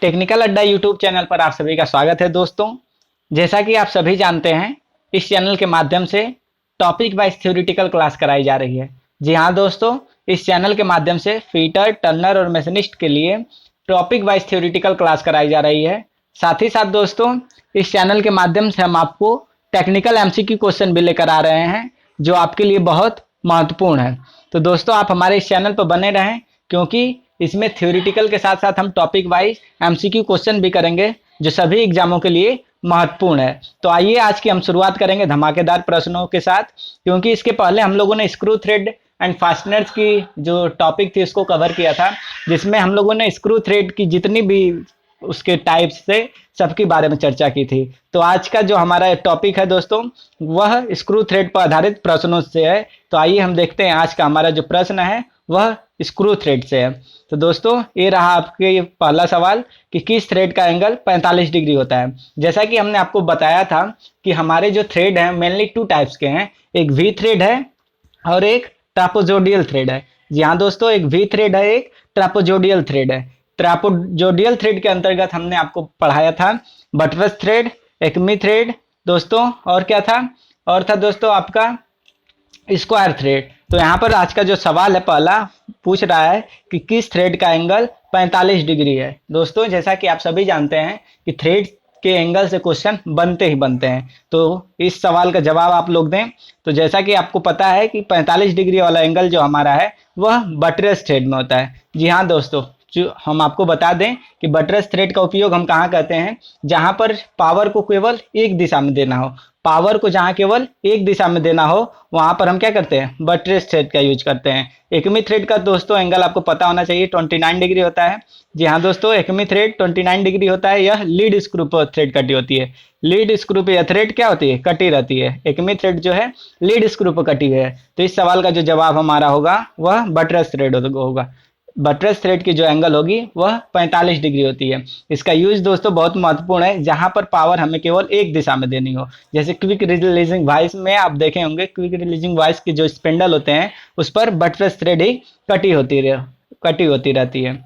Technical अड्डा YouTube channel पर आप सभी का स्वागत है दोस्तों। जैसा कि आप सभी जानते हैं, इस चैनल के माध्यम से टॉपिक वाइज थ्योरेटिकल क्लास कराई जा रही है। जी हाँ दोस्तों, इस चैनल के माध्यम से फीटर, टर्नर और मैशनिस्ट के लिए टॉपिक वाइज थ्योरेटिकल क्लास कराई जा रही है। साथ ही साथ दोस्तों, इस चैनल के माध्यम से हम आपको टेक्निकल एमसीक्यू क्वेश्चन भी लेकर आ रहे हैं, जो आपके लिए बहुत महत्वपूर्ण है। तो दोस्तों, आप हमारे इस चैनल पर बने रहें, क्योंकि इसमें थ्योरेटिकल के साथ साथ हम टॉपिक वाइज एमसीक्यू क्वेश्चन भी करेंगे, जो सभी एग्जामों के लिए महत्वपूर्ण है। तो आइए आज की हम शुरुआत करेंगे धमाकेदार प्रश्नों के साथ, क्योंकि इसके पहले हम लोगों ने स्क्रू थ्रेड एंड फास्टनर्स की जो टॉपिक थी उसको कवर किया था, जिसमें हम लोगों ने स्क्रू थ्रेड की जितनी भी उसके टाइप्स से सबके बारे में चर्चा की थी। तो आज का जो हमारा टॉपिक है दोस्तों, वह स्क्रू थ्रेड पर आधारित प्रश्नों से है। तो आइए हम देखते हैं आज का हमारा जो प्रश्न है वह स्क्रू थ्रेड से है। तो दोस्तों, ये रहा आपके पहला सवाल कि किस थ्रेड का एंगल 45 डिग्री होता है। जैसा कि हमने आपको बताया था कि हमारे जो थ्रेड हैं मेनली टू टाइप्स के हैं, एक वी थ्रेड है और एक ट्रापोजोडियल थ्रेड है। जी हाँ दोस्तों, एक वी थ्रेड है, एक ट्रापोजोडियल थ्रेड है। ट्रापोजोडियल थ्रेड के अंतर्गत हमने आपको पढ़ाया था बटरफ्लाई थ्रेड, एक्मी थ्रेड दोस्तों, और क्या था, और था दोस्तों आपका स्क्वायर थ्रेड। तो यहाँ पर आज का जो सवाल है पहला पूछ रहा है कि किस थ्रेड का एंगल 45 डिग्री है। दोस्तों, जैसा कि आप सभी जानते हैं कि थ्रेड के एंगल से क्वेश्चन बनते ही बनते हैं, तो इस सवाल का जवाब आप लोग दें। तो जैसा कि आपको पता है कि 45 डिग्री वाला एंगल जो हमारा है वह बटरस थ्रेड में होता है। जी हाँ दोस्तों, जो हम आपको बता दें कि बटरस थ्रेड का उपयोग हम कहाँ करते हैं, जहाँ पर पावर को केवल एक दिशा में देना हो। पावर को जहाँ केवल एक दिशा में देना हो, वहां पर हम क्या करते हैं, बटरस थ्रेड का यूज करते हैं। एकमी थ्रेड का दोस्तों एंगल आपको पता होना चाहिए 29 डिग्री होता है। जी हाँ दोस्तों, एकमी थ्रेड 29 डिग्री होता है। यह लीड स्क्रू पर थ्रेड कटी होती है। लीड स्क्रू पे यह थ्रेड क्या होती है, कटी रहती है। एकमी थ्रेड जो है लीड स्क्रू पर कटी है। तो इस सवाल का जो जवाब हमारा होगा वह बटरस थ्रेड होगा। बटरस थ्रेड की जो एंगल होगी वह 45 डिग्री होती है। इसका यूज दोस्तों बहुत महत्वपूर्ण है, जहां पर पावर हमें केवल एक दिशा में देनी हो। जैसे क्विक रिलीजिंग वॉइस में आप देखे होंगे, क्विक रिलीजिंग वॉइस के जो स्पिंडल होते हैं उस पर बटरस थ्रेड ही कटी होती रहती है।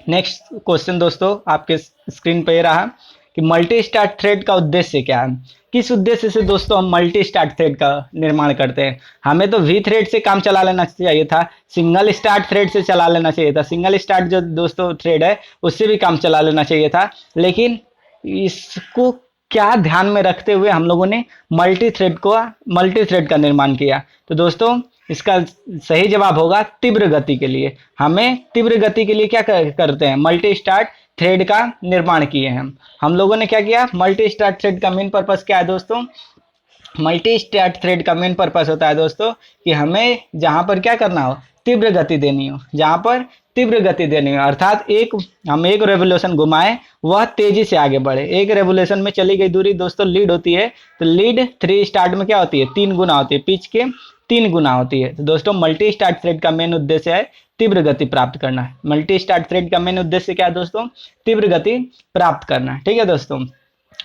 नेक्स्ट क्वेश्चन दोस्तों आपके स्क्रीन पर रहा कि मल्टी स्टार्ट थ्रेड का उद्देश्य क्या है। किस उद्देश्य से दोस्तों हम मल्टी स्टार्ट थ्रेड का निर्माण करते हैं। हमें तो वी थ्रेड से काम चला लेना चाहिए था, सिंगल स्टार्ट थ्रेड से चला लेना चाहिए था। सिंगल स्टार्ट जो दोस्तों थ्रेड है उससे भी काम चला लेना चाहिए था, लेकिन इसको क्या ध्यान में रखते हुए हम लोगों ने मल्टी थ्रेड का निर्माण किया। तो दोस्तों, इसका सही जवाब होगा तीव्र गति के लिए। हमें तीव्र गति के लिए क्या करते हैं, मल्टी स्टार्ट थ्रेड का निर्माण किए हैं। हम लोगों ने क्या किया, मल्टी स्टार्ट थ्रेड का मेन पर्पस क्या है दोस्तों, मल्टी स्टार्ट थ्रेड का मेन पर्पस होता है दोस्तों कि हमें जहां पर क्या करना हो, तीव्र गति देनी हो। जहां पर तीव्र गति देनी हो अर्थात हम एक रेवोल्यूशन घुमाएं वह तेजी से आगे बढ़े। एक रेवोल्यूशन में चली गई दूरी दोस्तों लीड होती है, तो लीड 3 स्टार्ट में क्या होती है, 3 गुना होती है, पिच के 3 गुना होती है। तो दोस्तों, मल्टी स्टार्ट थ्रेड का मेन उद्देश्य है तीव्र गति प्राप्त करना। मल्टी स्टार्ट थ्रेड का मेन उद्देश्य क्या है दोस्तों, तीव्र गति प्राप्त करना। ठीक है दोस्तों,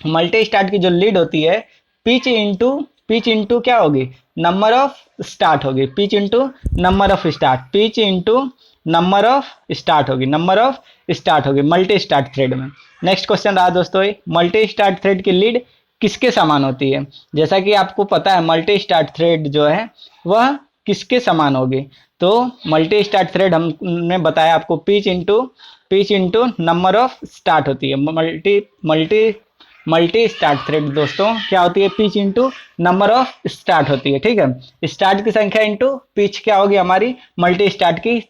मल्टी स्टार्ट की जो लीड होती है पिच इंटू क्या होगी, नंबर ऑफ स्टार्ट होगी। Pitch into number of start, pitch into number of start होगी मल्टी स्टार्ट थ्रेड में। नेक्स्ट क्वेश्चन रहा दोस्तों, मल्टी स्टार्ट थ्रेड की लीड किसके समान होती है। जैसा कि आपको पता है मल्टी स्टार्ट थ्रेड जो है वह किसके समान होगी। तो मल्टी स्टार्ट थ्रेड हमने बताया आपको pitch into number of start होती है। मल्टी स्टार्ट थ्रेड दोस्तों क्या होती है, pitch into number of start होती है। ठीक है, स्टार्ट की संख्या इंटू पिच क्या होगी, हमारी मल्टी स्टार्ट की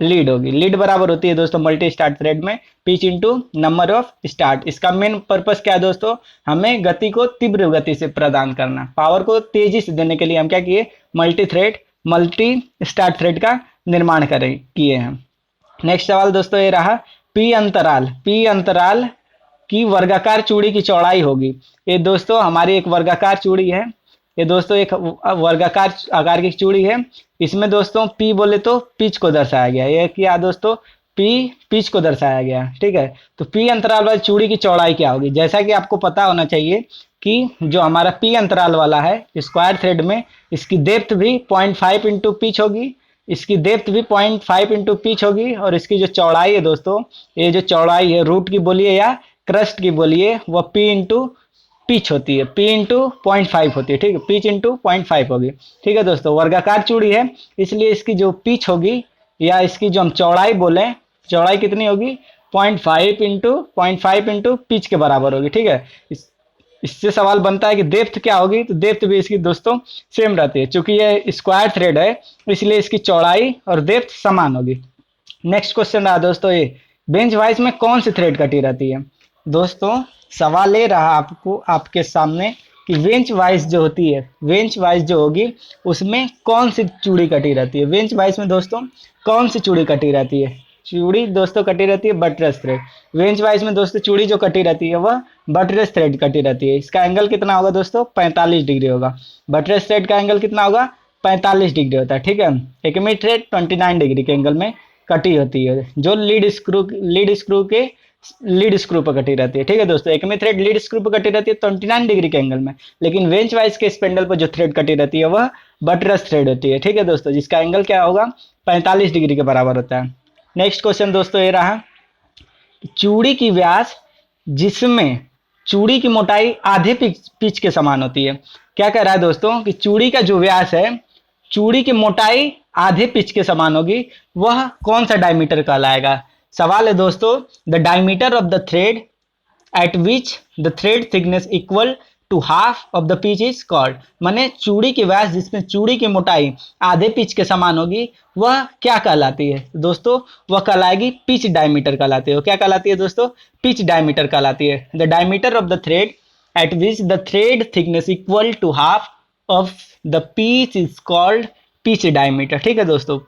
लीड होगी। लीड बराबर होती है दोस्तों मल्टी स्टार्ट थ्रेड में pitch into number of start. इसका मेन पर्पस क्या है दोस्तों, हमें गति को तीव्र गति से प्रदान करना। पावर को तेजी से देने के लिए हम क्या किए, मल्टी स्टार्ट थ्रेड का निर्माण किए हैं। नेक्स्ट सवाल दोस्तों ये रहा, पी अंतराल की वर्गाकार चूड़ी की चौड़ाई होगी। ये दोस्तों हमारी एक वर्गाकार चूड़ी है, ये दोस्तों एक वर्गाकार आकार की चूड़ी है। इसमें दोस्तों पी बोले तो पिच को दर्शाया गया, ये क्या दोस्तों, पी पिच को दर्शाया गया। ठीक है, तो पी अंतराल वाली चूड़ी की चौड़ाई क्या होगी। जैसा कि आपको पता होना चाहिए कि जो हमारा पी अंतराल वाला है स्क्वायर थ्रेड में, इसकी डेप्थ भी 0.5 इंटू पिच होगी, इसकी डेप्थ भी 0.5 इंटू पिच होगी, और इसकी जो चौड़ाई है दोस्तों, ये जो चौड़ाई है रूट की बोलिए या क्रस्ट की बोलिए, वह पी इंटू पिच होती है, पी इंटू 0.5 होती है, ठीक है, पिच इंटू 0.5 होगी। ठीक है दोस्तों, वर्गाकार चूड़ी है, इसलिए इसकी जो पिच होगी या इसकी जो हम चौड़ाई बोले, चौड़ाई कितनी होगी, 0.5 इंटू पिच के बराबर होगी। ठीक है, इससे सवाल बनता है कि डेप्थ क्या होगी, तो डेप्थ भी इसकी दोस्तों सेम रहती है, चूंकि ये स्क्वायर थ्रेड है इसलिए इसकी चौड़ाई और डेप्थ समान होगी। नेक्स्ट क्वेश्चन रहा दोस्तों, ये बेंच वाइज में कौन सी थ्रेड कटी रहती है। दोस्तों सवाल ये रहा आपको आपके सामने कि बेंच वाइज जो होती है, बेंच वाइज जो होगी उसमें कौन सी चूड़ी कटी रहती है। बेंच वाइज में दोस्तों कौन सी चूड़ी कटी रहती है, चूड़ी दोस्तों कटी रहती है बटरस थ्रेड। बेंच वाइज में दोस्तों चूड़ी जो कटी रहती है वह बटरस थ्रेड कटी रहती है। इसका एंगल कितना होगा दोस्तों, 45 डिग्री होगा। बटरस थ्रेड का एंगल कितना होगा, 45 डिग्री होता है। ठीक है, एकमी थ्रेड 29 डिग्री के एंगल में कटी होती है, जो लीड स्क्रू पर कटी रहती है। ठीक है दोस्तों, एकमी थ्रेड लीड स्क्रू पर कटी रहती है 29 डिग्री के एंगल में, लेकिन बेंच वाइज के स्पेंडल पर जो थ्रेड कटी रहती है वह बटरस थ्रेड होती है। ठीक है दोस्तों, जिसका एंगल क्या होगा, 45 डिग्री के बराबर होता है। नेक्स्ट क्वेश्चन दोस्तों ये रहा, चूड़ी की व्यास जिसमें चूड़ी की मोटाई आधे पिच के समान होती है। क्या कह रहा है दोस्तों कि चूड़ी का जो व्यास है, चूड़ी की मोटाई आधे पिच के समान होगी, वह कौन सा डायमीटर कहलाएगा। सवाल है दोस्तों, the diameter of the thread at which the thread thickness equal to half of the pitch is called. माने चूड़ी की व्यास जिसमें चूड़ी की मोटाई आधे पिच के समान होगी वह क्या कहलाती है दोस्तों, वह कहलाएगी पिच डायमीटर कहलाती है। क्या कहलाती है दोस्तों, पिच डायमीटर कहलाती है। The diameter of the thread at which the thread thickness equal to half of the pitch is called pitch diameter. ठीक है दोस्तों,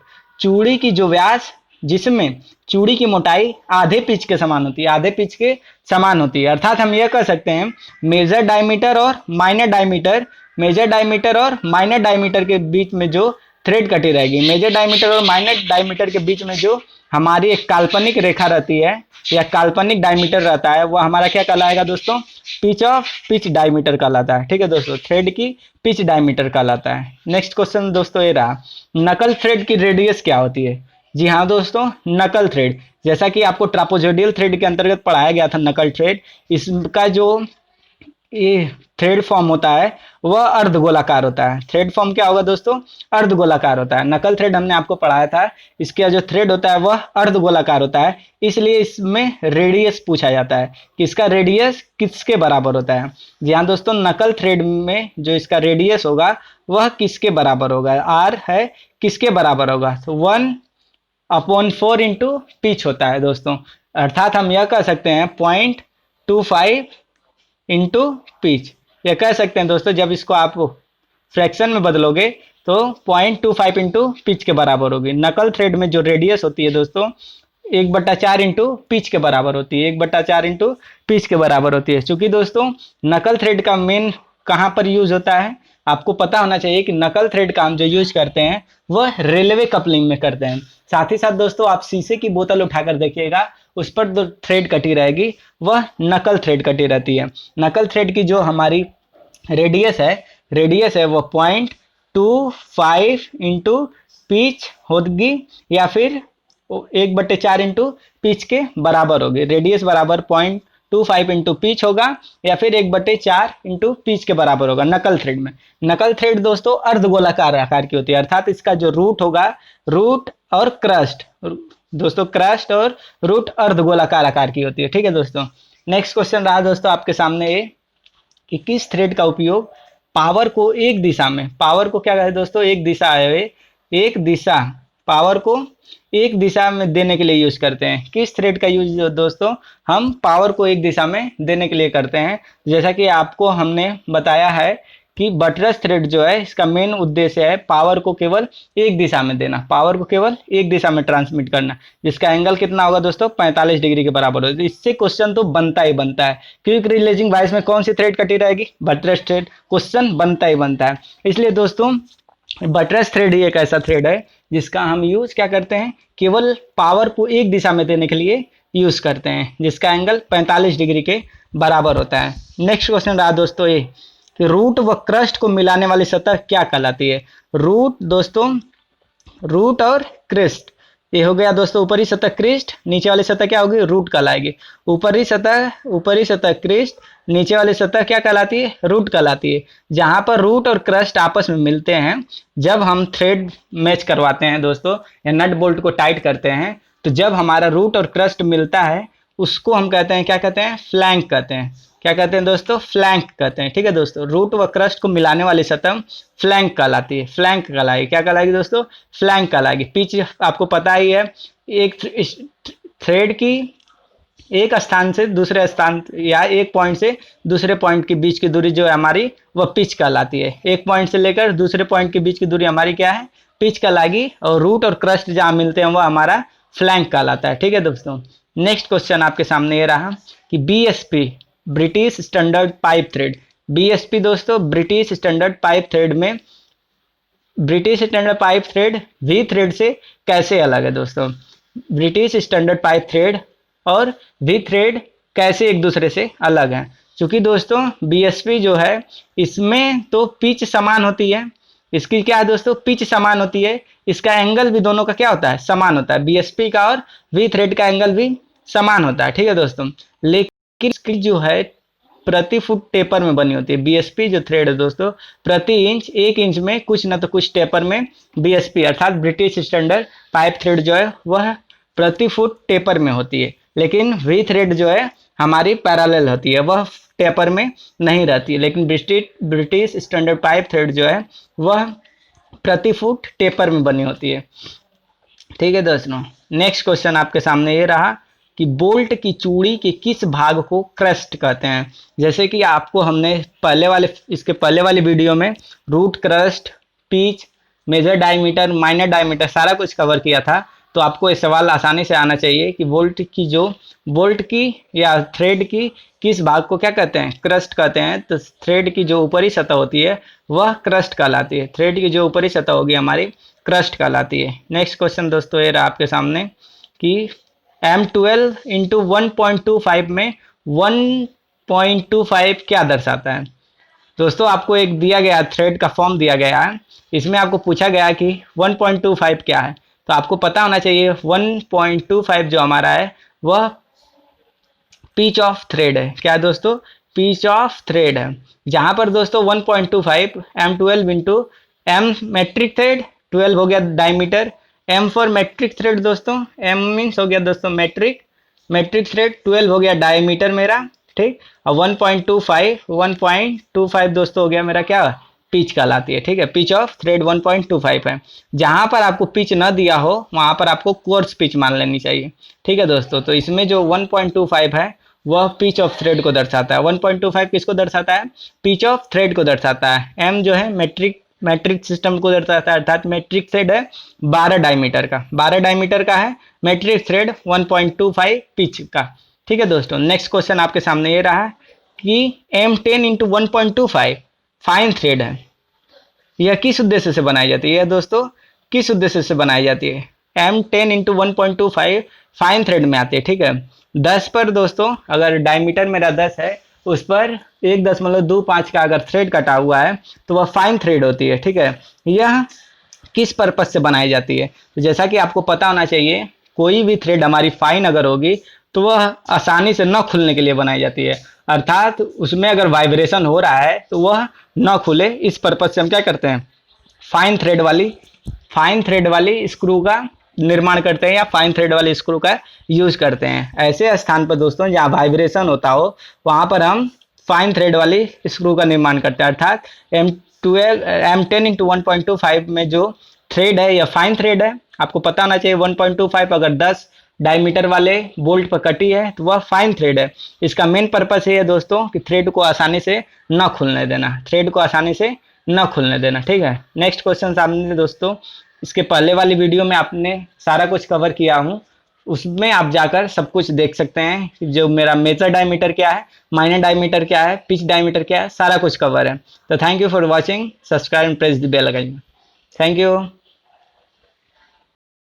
चूड़ी की जो व्यास जिसमें चूड़ी की मोटाई आधे पिच के समान होती है, आधे पिच के समान होती है, अर्थात हम यह कह सकते हैं मेजर डायमीटर और माइनर डायमीटर, मेजर डायमीटर और माइनर डायमीटर के बीच में जो थ्रेड कटी रहेगी, मेजर डायमीटर और माइनर डायमीटर के बीच में जो हमारी एक काल्पनिक रेखा रहती है या काल्पनिक डायमीटर रहता है, वह हमारा क्या कहलाएगा दोस्तों, पिच डायमीटर कहलाता है। ठीक है दोस्तों, थ्रेड की पिच डायमीटर कहलाता है। नेक्स्ट क्वेश्चन दोस्तों ये रहा, नकल थ्रेड की रेडियस क्या होती है। जी हाँ दोस्तों, नकल थ्रेड, जैसा कि आपको ट्रापोजोडियल थ्रेड के अंतर्गत पढ़ाया गया था नकल थ्रेड, इसका जो ये थ्रेड फॉर्म होता है वह अर्धगोलाकार होता है। थ्रेड फॉर्म क्या होगा दोस्तों, अर्धगोलाकार होता है। नकल थ्रेड हमने आपको पढ़ाया था, इसका जो थ्रेड होता है वह अर्धगोलाकार होता है, इसलिए इसमें रेडियस पूछा जाता है कि इसका रेडियस किसके बराबर होता है। जी हाँ दोस्तों, नकल थ्रेड में जो इसका रेडियस होगा वह किसके बराबर होगा, आर है किसके बराबर होगा, तो 1/4 इंटू पिच होता है दोस्तों, अर्थात हम यह कह सकते हैं 0.25 इंटू पिच, यह कह सकते हैं दोस्तों। जब इसको आप फ्रैक्शन में बदलोगे तो 0.25 इंटू पिच के बराबर होगी। नकल थ्रेड में जो रेडियस होती है दोस्तों 1/4 इंटू पिच के बराबर होती है, 1/4 इंटू पिच के बराबर होती है। चूंकि दोस्तों नकल थ्रेड का मेन कहाँ पर यूज होता है, आपको पता होना चाहिए कि नकल थ्रेड का हम जो यूज करते हैं वह रेलवे कपलिंग में करते हैं। साथ ही साथ दोस्तों आप शीशे की बोतल उठाकर देखिएगा, उस पर जो थ्रेड कटी रहेगी वह नकल थ्रेड कटी रहती है। नकल थ्रेड की जो हमारी रेडियस है वह 0.25 इंटू पिच होगी या फिर 1/4 इंटू पिच के बराबर होगी। रेडियस बराबर 0.25 इंटू पिच होगा या फिर 1/4 इंटू पिच के बराबर होगा नकल थ्रेड में। नकल थ्रेड दोस्तों अर्धगोलाकार आकार की होती है, अर्थात इसका जो रूट होगा, रूट और क्रस्ट दोस्तों, क्रस्ट और रूट अर्धगोलाकार आकार की होती है। ठीक है दोस्तों, नेक्स्ट क्वेश्चन रहा दोस्तों आपके सामने ये कि किस थ्रेड का उपयोग पावर को एक दिशा में, पावर को क्या कहते हैं दोस्तों, एक दिशा है, एक दिशा, पावर को एक दिशा में देने के लिए यूज करते हैं। किस थ्रेड का यूज दोस्तों हम पावर को एक दिशा में देने के लिए करते हैं। जैसा कि आपको हमने बताया है कि बटरस थ्रेड जो है इसका मेन उद्देश्य है पावर को केवल एक दिशा में देना, पावर को केवल एक दिशा में ट्रांसमिट करना, जिसका एंगल कितना होगा दोस्तों 45 डिग्री के बराबर होगा। इससे क्वेश्चन तो बनता ही बनता है, क्विक रिलीजिंग वाइस में कौन सी थ्रेड कटी रहेगी, बटरस थ्रेड, क्वेश्चन बनता ही बनता है। इसलिए दोस्तों बटरस थ्रेड ही एक ऐसा थ्रेड है जिसका हम यूज क्या करते हैं, केवल पावर को एक दिशा में देने के लिए यूज करते हैं, जिसका एंगल 45 डिग्री के बराबर होता है। नेक्स्ट क्वेश्चन रहा दोस्तों ये कि रूट व क्रस्ट को मिलाने वाली सतह क्या कहलाती है। रूट दोस्तों, रूट और क्रेस्ट। ये हो गया दोस्तों ऊपरी सतह क्रिस्ट, नीचे वाली सतह क्या होगी, रूट कहलाएगी। ऊपरी सतह क्रिस्ट, नीचे वाली सतह क्या कहलाती है, रूट कहलाती है। जहां पर रूट और क्रस्ट आपस में मिलते हैं, जब हम थ्रेड मैच करवाते हैं दोस्तों या नट बोल्ट को टाइट करते हैं, तो जब हमारा रूट और क्रस्ट मिलता है उसको हम कहते हैं, क्या कहते हैं, फ्लैंक कहते हैं। क्या कहते हैं दोस्तों, फ्लैंक कहते हैं। ठीक है दोस्तों, रूट व क्रस्ट को मिलाने वाली सतह फ्लैंक कहलाती है, फ्लैंक कहलाएगी। क्या कहलाएगी दोस्तों, फ्लैंक कहलाएगी। पिच आपको पता ही है, एक थ्रेड की एक स्थान से दूसरे स्थान या एक पॉइंट से दूसरे पॉइंट के बीच की दूरी जो है हमारी, वह पिच कहलाती है। एक पॉइंट से लेकर दूसरे पॉइंट के बीच की दूरी हमारी क्या है, पिच कहलाएगी। और रूट और क्रस्ट जहाँ मिलते हैं वह हमारा फ्लैंक कहलाता है। ठीक है दोस्तों, नेक्स्ट क्वेश्चन आपके सामने ये रहा कि BSP, British standard pipe thread. BSP दोस्तों ब्रिटिश स्टैंडर्ड पाइप थ्रेड में, British standard pipe thread V thread से कैसे अलग है दोस्तों। ब्रिटिश स्टैंडर्ड पाइप थ्रेड और वी थ्रेड कैसे एक दूसरे से अलग हैं। क्योंकि दोस्तों बीएसपी जो है इसमें तो पिच समान होती है, इसकी क्या है दोस्तों, पिच समान होती है, इसका एंगल भी दोनों का क्या होता है, समान होता है। बीएसपी का और वी थ्रेड का एंगल भी समान होता है। ठीक है दोस्तों, लेकिन इसकी जो है प्रति फुट टेपर में बनी होती है। बीएसपी जो थ्रेड है दोस्तों, प्रति इंच, एक इंच में कुछ न तो कुछ टेपर में बीएसपी अर्थात ब्रिटिश स्टैंडर्ड पाइप थ्रेड जो है वह प्रति फुट टेपर में होती है। लेकिन वी थ्रेड जो है हमारी पैरेलल होती है, वह टेपर में नहीं रहती है। लेकिन ब्रिटिश स्टैंडर्ड पाइप थ्रेड जो है वह प्रति फुट टेपर में बनी होती है। ठीक है दोस्तों, नेक्स्ट क्वेश्चन आपके सामने ये रहा कि बोल्ट की चूड़ी के किस भाग को क्रस्ट कहते हैं। जैसे कि आपको हमने इसके पहले वाली वीडियो में root, crust, pitch, major diameter, minor diameter सारा कुछ कवर किया था। तो आपको ये सवाल आसानी से आना चाहिए कि बोल्ट की या थ्रेड की किस भाग को क्या कहते हैं, क्रस्ट कहते हैं। तो थ्रेड की जो ऊपरी सतह होती है वह क्रस्ट कहलाती है। थ्रेड की जो ऊपरी सतह होगी हमारी क्रस्ट कहलाती है। नेक्स्ट क्वेश्चन दोस्तों ये रहा आपके सामने कि M12 इंटू 1.25 में 1.25 क्या दर्शाता है। दोस्तों आपको एक दिया गया थ्रेड का फॉर्म दिया गया है, इसमें आपको पूछा गया कि 1.25 क्या है। तो आपको पता होना चाहिए 1.25 जो हमारा है वह पिच ऑफ थ्रेड है। क्या दोस्तों, पिच ऑफ थ्रेड है। जहां पर दोस्तों 1.25 M12 into M metric thread, 12 हो गया diameter, M for metric thread दोस्तों, M मीन्स हो गया दोस्तों मेट्रिक थ्रेड, 12 हो गया डायमीटर मेरा। ठीक, और 1.25 दोस्तों हो गया मेरा क्या, पिच कहलाती है। ठीक है, पिच ऑफ थ्रेड 1.25 है। जहां पर आपको पिच न दिया हो वहां पर आपको कोर्स पिच मान लेनी चाहिए। ठीक है दोस्तों, तो इसमें जो 1.25 है वह पिच ऑफ थ्रेड को दर्शाता है। 1.25 किसको दर्शाता है, पिच ऑफ थ्रेड को दर्शाता है। M जो है मैट्रिक सिस्टम को दर्शाता है, अर्थात मैट्रिक थ्रेड है 12 डायमीटर का है मैट्रिक थ्रेड 1.25 पिच का। ठीक है दोस्तों, नेक्स्ट क्वेश्चन आपके सामने ये रहा कि M10 इंटू 1.25 फाइन थ्रेड है, यह किस उद्देश्य से बनाई जाती है। दोस्तों किस उद्देश्य से बनाई जाती है, M10 इंटू 1.25 फाइन थ्रेड में आती है। ठीक है, 10 पर दोस्तों अगर डायमीटर मेरा 10 है, उस पर 1.25 का अगर थ्रेड कटा हुआ है तो वह फाइन थ्रेड होती है। ठीक है, यह किस पर्पज से बनाई जाती है। तो जैसा कि आपको पता होना चाहिए, कोई भी थ्रेड हमारी फाइन अगर होगी तो वह आसानी से न खुलने के लिए बनाई जाती है, अर्थात उसमें अगर वाइब्रेशन हो रहा है तो वह न खुले। इस पर्पज से हम क्या करते हैं, फाइन थ्रेड वाली स्क्रू का निर्माण करते हैं या फाइन थ्रेड वाली स्क्रू का यूज करते हैं। ऐसे स्थान पर दोस्तों जहाँ वाइब्रेशन होता हो वहाँ पर हम फाइन थ्रेड वाली स्क्रू का निर्माण करते हैं, अर्थात M10 इंटू 1.25 में जो थ्रेड है या फाइन थ्रेड है। आपको पता होना चाहिए 1.25 अगर 10 डायमीटर वाले बोल्ट पर कटी है तो वह फाइन थ्रेड है। इसका मेन पर्पस ये है दोस्तों कि थ्रेड को आसानी से न खुलने देना, ठीक है। नेक्स्ट क्वेश्चन सामने दोस्तों, इसके पहले वाली वीडियो में आपने सारा कुछ कवर किया हूँ, उसमें आप जाकर सब कुछ देख सकते हैं कि जो मेरा मेजर डायमीटर क्या है, माइनर डायमीटर क्या है, पिच डायमीटर क्या है, सारा कुछ कवर है। तो thank you for watching, subscribe and press the bell icon. Thank you.